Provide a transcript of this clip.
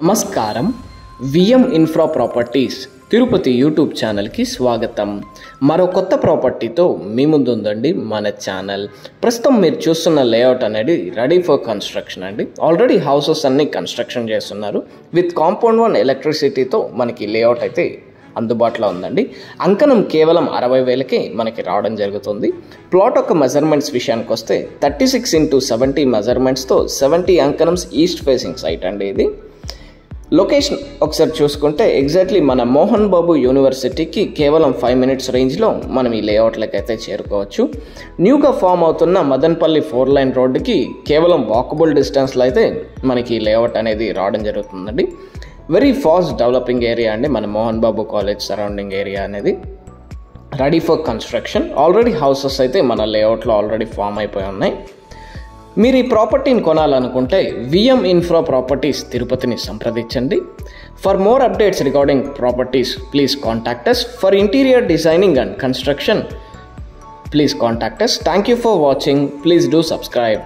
నమస్కారం. VM infra properties Tirupati YouTube ఛానల్కి స్వాగతం. మరో కొత్త ప్రాపర్టీతో మీ ముందు ఉందండి మన ఛానల్. ప్రస్తుతం మీరు చూస్తున్న లేఅవుట్ అనేది రెడీ ఫర్ కన్స్ట్రక్షన్ అండి. ఆల్రెడీ హౌసెస్ అన్ని కన్స్ట్రక్షన్ చేస్తున్నారు. విత్ కాంపౌండ్ 1 ఎలక్ట్రిసిటీతో మనకి లేఅవుట్ అయితే అందుబాటులో ఉందండి. అంకణం కేవలం 60,000కే మనకి రావడం జరుగుతుంది. ప్లాట్ యొక్క మెజర్మెంట్స్ విషయానికి వస్తే 36x70 మెజర్మెంట్స్తో 70 అంకణమ్స్ ఈస్ట్ ఫేసింగ్ సైట్ అండి. ఇది లొకేషన్ ఒకసారి చూసుకుంటే ఎగ్జాక్ట్లీ మన మోహన్ బాబు యూనివర్సిటీకి కేవలం 5 minutes రేంజ్లో మనం ఈ లేఅవుట్లకి అయితే చేరుకోవచ్చు. న్యూగా ఫామ్ అవుతున్న మదన్పల్లి 4 lane రోడ్డుకి కేవలం వాకబుల్ డిస్టెన్స్లో అయితే మనకి ఈ లేఅవుట్ అనేది రావడం జరుగుతుందండి. వెరీ ఫాస్ట్ డెవలపింగ్ ఏరియా అండి మన Mohan Babu college surrounding area అనేది. Ready for construction. Already houses అయితే మన లేఅవుట్లో ఆల్రెడీ ఫామ్ అయిపోయి ఉన్నాయి. మీరు ఈ ప్రాపర్టీని కొనాలనుకుంటే విఎం ఇన్ఫ్రా ప్రాపర్టీస్ తిరుపతిని సంప్రదించండి. For more updates regarding properties please contact us. For interior designing and construction please contact us. Thank you for watching. Please do subscribe.